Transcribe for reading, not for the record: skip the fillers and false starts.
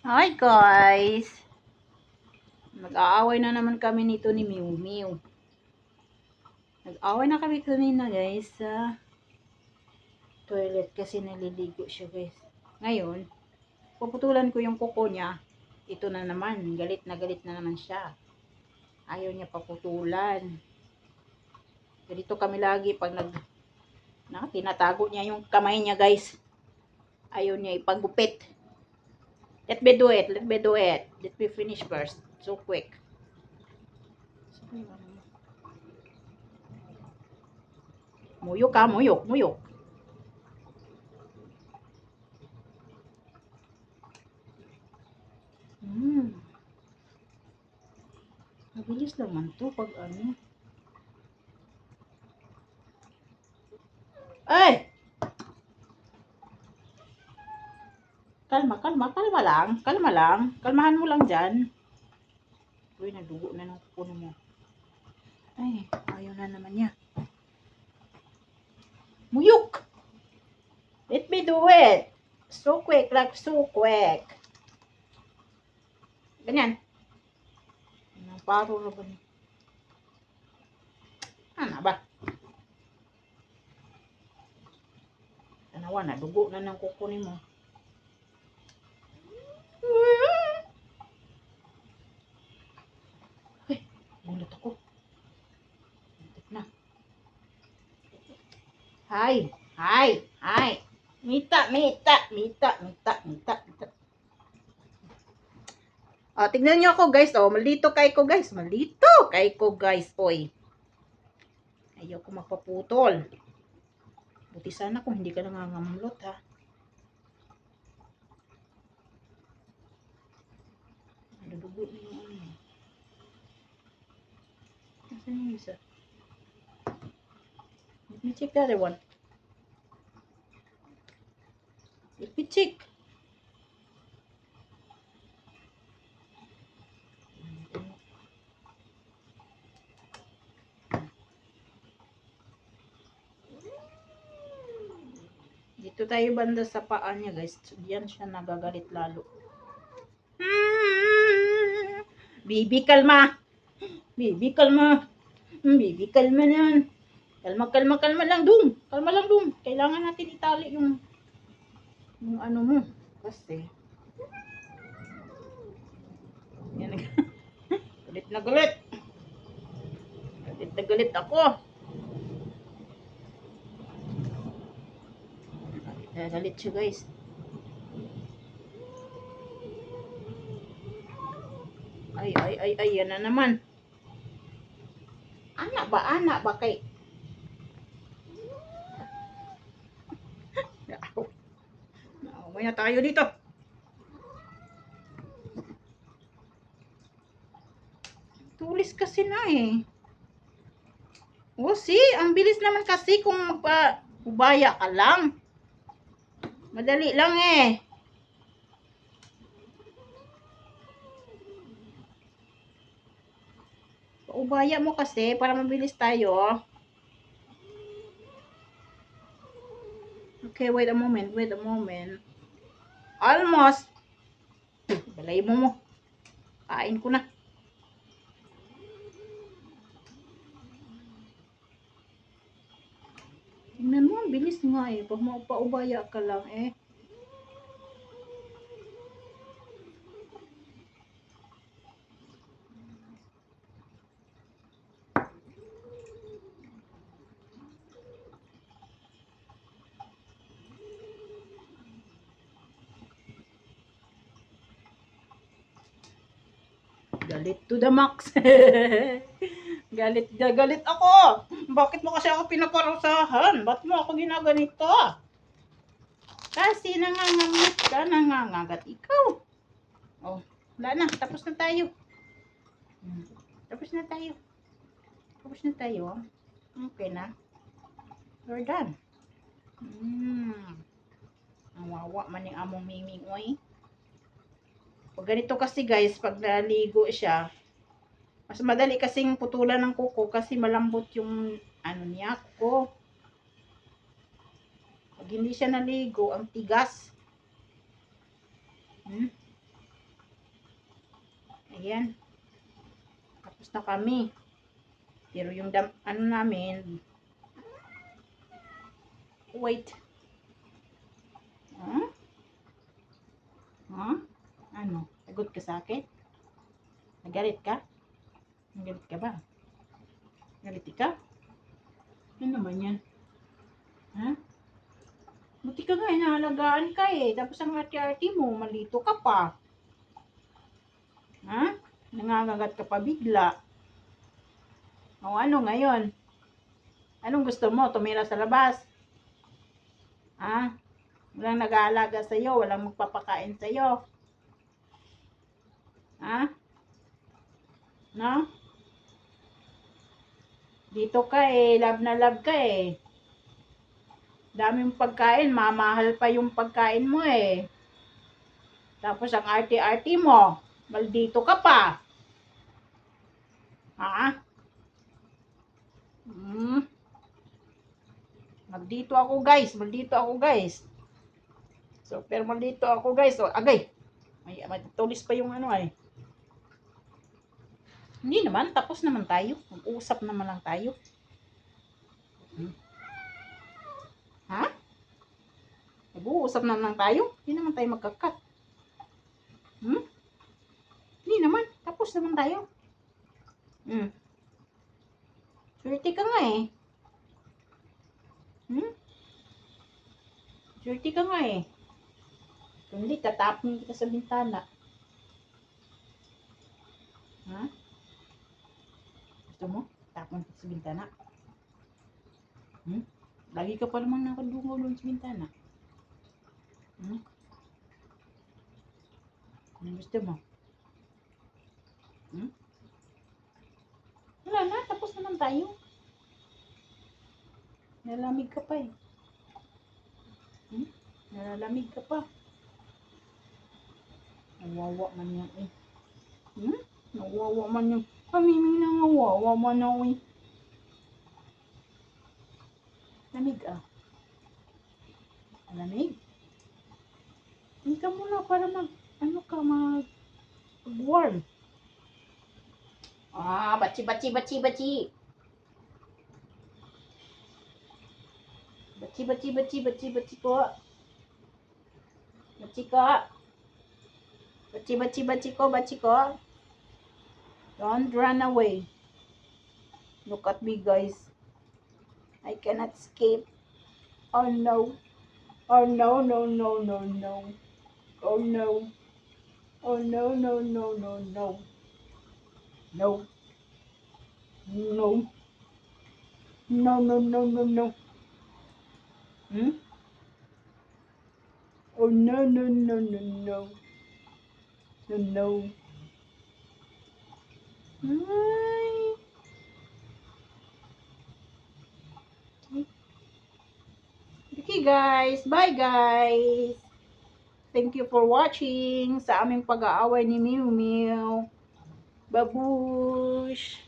Hi guys! Nag-aaway na naman kami nito ni Miu Miu. Nag-aaway na kami kanina guys sa toilet kasi naliligo siya guys. Ngayon, puputulan ko yung kuko niya. Ito na naman, galit na naman siya. Ayaw niya paputulan. Ganito kami lagi pag tinatago niya yung kamay niya guys. Ayaw niya ipagupit. Let me do it. Let me finish first. So quick. Muyok ka, muyok. Mabilis naman to pag ano. Ay! Kalma lang. Kalmahan mo lang dyan. Uy, nadugo na ng kukuno mo. Ay, ayaw na naman niya. Muyok! Let me do it. So quick. Ganyan. Paro na ba niya? Ano ba? Tanawa, nadugo na ng kukunin mo. Ay, gulat ako. Na. Hi. Mita. Tignan niyo ako guys, malito kay ko guys. Oy. Ayaw ko magpaputol. Buti sana kung hindi ka nangangamlot ha. Nadudugo na yung ano. Nasaan yung isa? Let me check the other one. Let me check. Dito tayo banda sa paa niya guys. Diyan siya nagagalit lalo. Bibi, kalma. Bibi, kalma yan. Kalma lang dun. Kailangan natin itali yung ano mo. Kasi yan. Galit na galit. Galit ako. Galit siya guys. Ay, yan na naman. Anak ba kay Naaway na tayo dito. Tulis kasi na eh. Ang bilis naman kasi kung magpa-ubaya ka lang. Madali lang eh. Ubaya mo kasi para mabilis tayo. Okay, wait a moment. Almost. Balay mo. Kain ko na. Tingnan mo, bilis nga eh. Pag maupa-ubaya ka lang eh. Galit to the max. Galit ako. Bakit mo kasi ako pinaparusahan? Ba't mo ako ginaganito? Kasi nangangagat ikaw. Oh, wala na. Tapos na tayo. Okay na. We're done. Nawawa man yung among miming, oy. Pag ganito kasi guys, pag naligo siya, mas madali kasing putulan ng kuko kasi malambot yung ano niya, kuko. Pag hindi siya naligo, ang tigas. Ayan. Tapos na kami. Pero yung ano namin, wait. Huh? Huh? Ano? Sagot ka sa akin? Nagalit ka? Nagalit ka ba? Galit ka? Ano naman yan? Ha? Buti ka nga, inaalagaan ka eh. Tapos ang arte-arte mo, malito ka pa. Ha? Nangangagat ka pa bigla. O ano ngayon? Anong gusto mo? Tumira sa labas? Ha? Walang nag-aalaga sa'yo, walang magpapakain sa'yo. Ha? No? Dito ka eh, love na love ka eh. Daming pagkain, mamahal pa yung pagkain mo eh. Tapos ang arte-arte mo, maldito ka pa. Ha? Maldito ako guys, maldito ako guys. Super maldito ako guys. So, agay. May tulis pa yung ano ay. Hindi naman, tapos naman tayo. Mag-uusap naman lang tayo. Ha? Mag-uusap naman lang tayo. Hindi naman tayo magkakat. Hindi naman, tapos naman tayo. Swerte ka nga eh. Swerte ka nga eh. Kung hindi, tatapon kita sa bintana. Ha? Gusto mo? Tapon kita sa bintana? Lagi ka pa namang nakadungaw doon sa bintana. Ano gusto mo? Wala na, tapos naman tayo. Nalamig ka pa eh. Nalalamig ka pa. Nawawa man yan eh. Nawawa man yan. Kami na nawawa man ako eh. Lamig ah. Lamig? Hindi ka muna para mag-warm. Bachi. Bachi ko. Bachi ko. Don't run away. Look at me guys. I cannot escape. Oh no. Oh no. Oh no. Oh no. No. Oh no. Ay. Okay guys, bye guys. Thank you for watching sa aming pag-aaway ni Mew Mew. Babush!